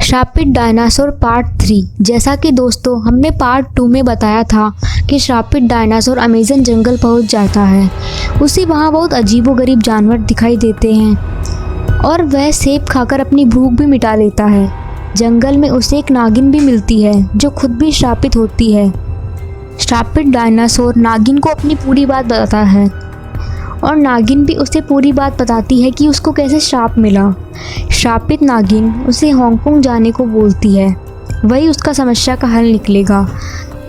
श्रापित dinosaur part 3। जैसा कि दोस्तों हमने पार्ट 2 में बताया था कि श्रापित डायनासोर अमेज़न जंगल पहुंच जाता है। उसे वहां बहुत अजीबोगरीब जानवर दिखाई देते हैं और वह सेब खाकर अपनी भूख भी मिटा लेता है। जंगल में उसे एक नागिन भी मिलती है जो खुद भी श्रापित होती है। श्रापित डायनासोर नागिन को अपनी पूरी बात बताता है और नागिन भी उसे पूरी बात बताती है कि उसको कैसे श्राप मिला। श्रापित नागिन उसे हांगकांग जाने को बोलती है, वही उसका समस्या का हल निकलेगा।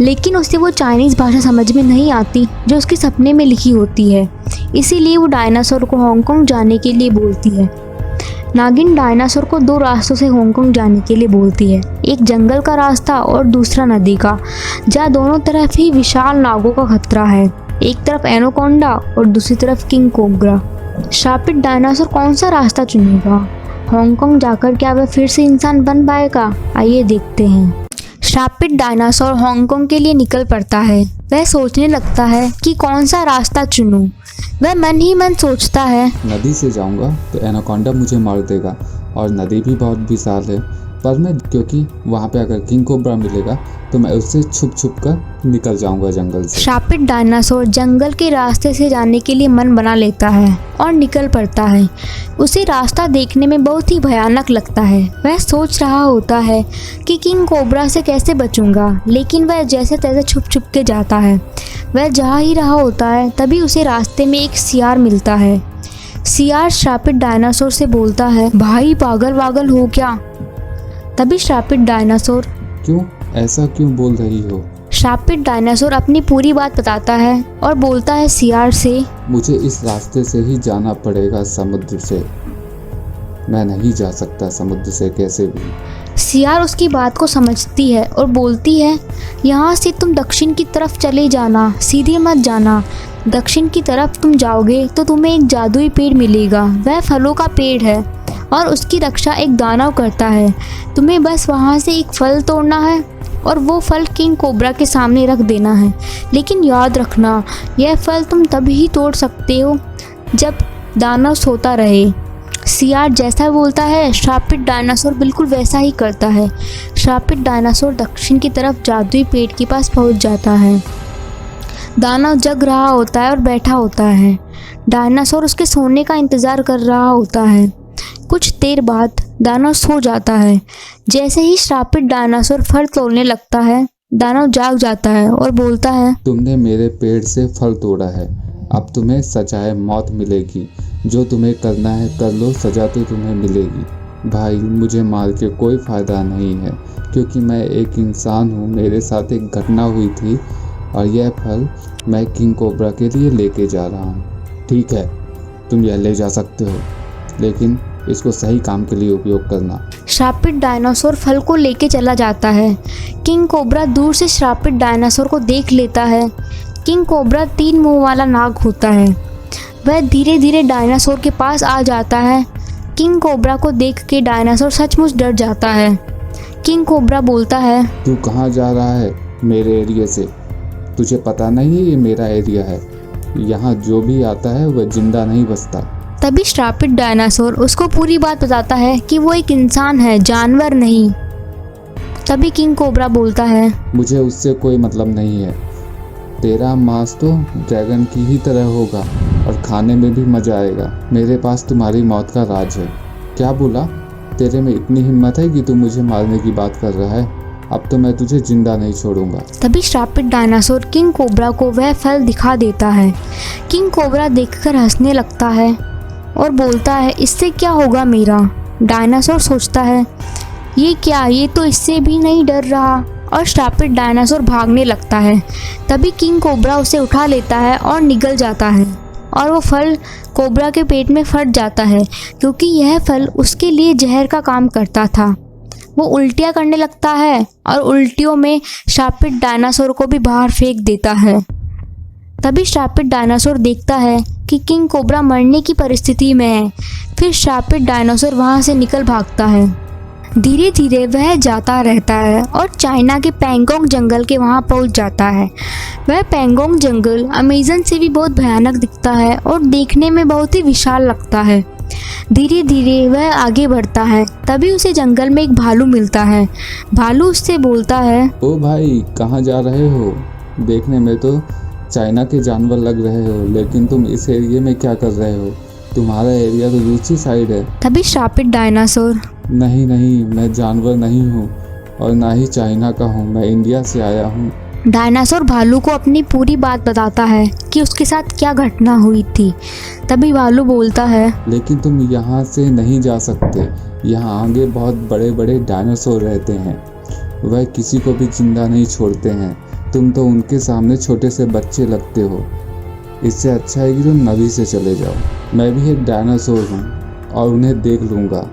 लेकिन उसे वो चाइनीज़ भाषा समझ में नहीं आती जो उसके सपने में लिखी होती है, इसीलिए वो डायनासोर को हांगकांग जाने के लिए बोलती है। नागिन डायनासोर को 2 रास्तों से हांगकांग जाने के लिए बोलती है, एक जंगल का रास्ता और दूसरा नदी का, जहाँ दोनों तरफ ही विशाल नागों का खतरा है। एक तरफ एनाकोंडा और दूसरी तरफ किंग कोबरा। श्रापित डायनासोर कौन सा रास्ता चुनेगा? हांगकांग जाकर क्या वह फिर से इंसान बन पाएगा? आइए देखते हैं। श्रापित डायनासोर हांगकांग के लिए निकल पड़ता है। वह सोचने लगता है कि कौन सा रास्ता चुनूं। वह मन ही मन सोचता है, नदी से जाऊंगा तो एनाकोंडा मुझे मार देगा और नदी भी बहुत विशाल है, पर मैं क्योंकि वहाँ पे अगर किंग कोबरा मिलेगा तो मैं उससे छुप छुप कर निकल जाऊंगा जंगल से। श्रापित डायनासोर जंगल के रास्ते से जाने के लिए मन बना लेता है और निकल पड़ता है। उसे रास्ता देखने में बहुत ही भयानक लगता है। वह सोच रहा होता है कि किंग कोबरा से कैसे बचूंगा, लेकिन वह जैसे तैसे छुप छुप के जाता है। वह जा ही रहा होता है तभी उसे रास्ते में एक सियार मिलता है। सियार श्रापित डायनासोर से बोलता है, भाई पागल वागल हो क्या? तभी श्रापित डायनासोर, क्यों ऐसा क्यों बोल रही हो? श्रापित डायनासोर अपनी पूरी बात बताता है और बोलता है सियार से, मुझे इस रास्ते से ही जाना पड़ेगा समुद्र से, मैं नहीं जा सकता समुद्र से कैसे भी। सियार उसकी बात को समझती है और बोलती है, यहाँ से तुम दक्षिण की तरफ चले जाना, सीधे मत जाना। दक्षिण की तरफ तुम जाओगे तो तुम्हें एक जादुई पेड़ मिलेगा। वह फलों का पेड़ है और उसकी रक्षा एक दानव करता है। तुम्हें बस वहाँ से एक फल तोड़ना है और वो फल किंग कोबरा के सामने रख देना है। लेकिन याद रखना, यह फल तुम तभी तोड़ सकते हो जब दानव सोता रहे। सियार जैसा बोलता है श्रापित डायनासोर बिल्कुल वैसा ही करता है। श्रापित डायनासोर दक्षिण की तरफ जादुई पेड़ के पास पहुँच जाता है। दानव जग रहा होता है और बैठा होता है। डायनासोर उसके सोने का इंतज़ार कर रहा होता है। कुछ देर बाद दानव सो जाता है। जैसे ही श्रापित डायनासोर फल तोड़ने लगता है, दानव जाग जाता है और बोलता है, तुमने मेरे पेड़ से फल तोड़ा है, अब तुम्हें सजाए मौत मिलेगी। जो तुम्हें करना है कर लो, सजा तो तुम्हें मिलेगी। भाई मुझे मार के कोई फ़ायदा नहीं है, क्योंकि मैं एक इंसान हूँ। मेरे साथ एक घटना हुई थी और यह फल मैं किंग कोबरा के लिए लेके जा रहा हूँ। ठीक है, तुम यह ले जा सकते हो, लेकिन इसको सही काम के लिए उपयोग करना। श्रापित डायनासोर फल को लेके चला जाता है। किंग कोबरा दूर से श्रापित डायनासोर को देख लेता है। किंग कोबरा 3 मुंह वाला नाग होता है। वह धीरे धीरे डायनासोर के पास आ जाता है। किंग कोबरा को देख के डायनासोर सचमुच डर जाता है। किंग कोबरा बोलता है, तू कहाँ जा रहा है मेरे एरिया से? तुझे पता नहीं है ये मेरा एरिया है, यहाँ जो भी आता है वह जिंदा नहीं बचता। तभी श्रापित डायनासोर उसको पूरी बात बताता है कि वो एक इंसान है, जानवर नहीं। तभी किंग कोबरा बोलता है, मुझे उससे कोई मतलब नहीं है। तेरा मांस तो ड्रैगन की ही तरह होगा और खाने में भी मजा आएगा। मेरे पास तुम्हारी मौत का राज है। क्या बोला? तेरे में इतनी हिम्मत है कि तू मुझे मारने की बात कर रहा है? अब तो मैं तुझे जिंदा नहीं छोड़ूंगा। तभी श्रापित डायनासोर किंग कोबरा को वह फल दिखा देता है। किंग कोबरा देखकर हंसने लगता है और बोलता है, इससे क्या होगा मेरा? डायनासोर सोचता है, ये क्या, ये तो इससे भी नहीं डर रहा, और श्रापित डायनासोर भागने लगता है। तभी किंग कोबरा उसे उठा लेता है और निगल जाता है और वो फल कोबरा के पेट में फट जाता है, क्योंकि यह फल उसके लिए जहर का काम करता था। वो उल्टियाँ करने लगता है और उल्टियों में श्रापित डायनासोर को भी बाहर फेंक देता है। तभी श्रापित डायनासोर देखता है कि किंग कोबरा मरने की परिस्थिति में है। फिर श्रापित डायनासोर वहाँ से निकल भागता है। धीरे धीरे वह जाता रहता है और चाइना के पैंगोंग जंगल के वहाँ पहुँच जाता है। वह पैंगोंग जंगल अमेज़न से भी बहुत भयानक दिखता है और देखने में बहुत ही विशाल लगता है। धीरे धीरे वह आगे बढ़ता है। तभी उसे जंगल में एक भालू मिलता है। भालू उससे बोलता है, ओ भाई, कहाँ जा रहे हो? देखने में तो चाइना के जानवर लग रहे हो, लेकिन तुम इस एरिया में क्या कर रहे हो? तुम्हारा एरिया तो दूसरी साइड है। तभी श्रापित डायनासोर, नहीं नहीं, मैं जानवर नहीं हूँ और ना ही चाइना का हूँ, मैं इंडिया से आया हूँ। डायनासोर भालू को अपनी पूरी बात बताता है कि उसके साथ क्या घटना हुई थी। तभी भालू बोलता है, लेकिन तुम यहाँ से नहीं जा सकते। यहाँ आगे बहुत बड़े बड़े डायनासोर रहते हैं, वह किसी को भी जिंदा नहीं छोड़ते हैं। तुम तो उनके सामने छोटे से बच्चे लगते हो। इससे अच्छा है कि तुम नदी से चले जाओ। मैं भी एक डायनासोर हूँ और उन्हें देख लूँगा।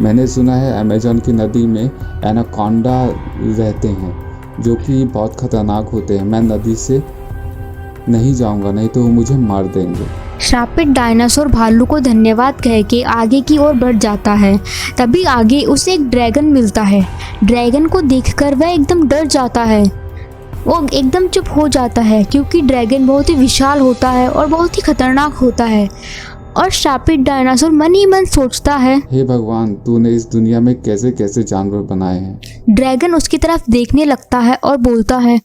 मैंने सुना है अमेज़न की नदी में एनाकोंडा रहते हैं जो कि बहुत खतरनाक होते हैं। मैं नदी से नहीं जाऊंगा, नहीं तो वो मुझे मार देंगे। श्रापित डायनासोर भालू को धन्यवाद कह के आगे की ओर बढ़ जाता है। तभी आगे उसे एक ड्रैगन मिलता है। ड्रैगन को देखकर वह एकदम डर जाता है। वो एकदम चुप हो जाता है क्योंकि ड्रैगन बहुत ही विशाल होता है और बहुत ही खतरनाक होता है। और श्रापित डायनासोर मन ही मन सोचता है, हे भगवान, तूने इस दुनिया में कैसे कैसे जानवर बनाए हैं। ड्रैगन उसकी तरफ देखने लगता है और बोलता है,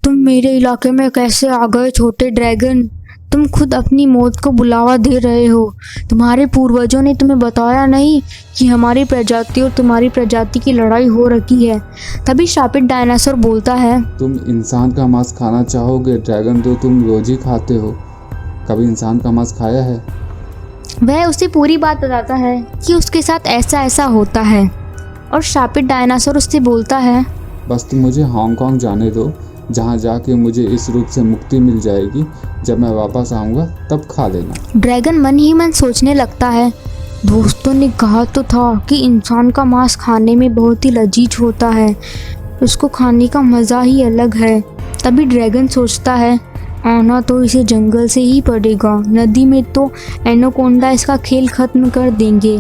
तुम मेरे इलाके में कैसे आ गए छोटे ड्रैगन? तुम खुद अपनी मौत को बुलावा दे रहे हो। तुम्हारे पूर्वजों ने तुम्हें बताया नहीं कि हमारी प्रजाति और तुम्हारी प्रजाति की लड़ाई हो रखी है। तभी श्रापित डायनासोर बोलता है, तुम इंसान का मांस खाना चाहोगे? ड्रैगन तो तुम रोज ही खाते हो, कभी इंसान का मांस खाया है? वह उसे पूरी बात बताता है कि उसके साथ ऐसा ऐसा होता है। और श्रापित डायनासोर उससे बोलता है, बस तुम मुझे हांगकांग जाने दो, जहाँ जाके मुझे इस रूप से मुक्ति मिल जाएगी। जब मैं वापस आऊँगा तब खा लेना। ड्रैगन मन ही मन सोचने लगता है, दोस्तों ने कहा तो था कि इंसान का मांस खाने में बहुत ही लजीज होता है, उसको खाने का मज़ा ही अलग है। तभी ड्रैगन सोचता है, आना तो इसे जंगल से ही पड़ेगा, नदी में तो एनाकोंडा इसका खेल खत्म कर देंगे।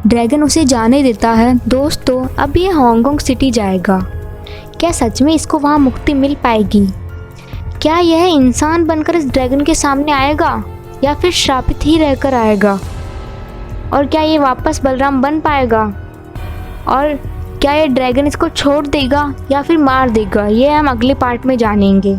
ड्रैगन उसे जाने देता है। दोस्तों, अब ये हांगकांग सिटी जाएगा। क्या सच में इसको वहाँ मुक्ति मिल पाएगी? क्या यह इंसान बनकर इस ड्रैगन के सामने आएगा या फिर श्रापित ही रहकर आएगा? और क्या ये वापस बलराम बन पाएगा? और क्या ये ड्रैगन इसको छोड़ देगा या फिर मार देगा? ये हम अगले पार्ट में जानेंगे।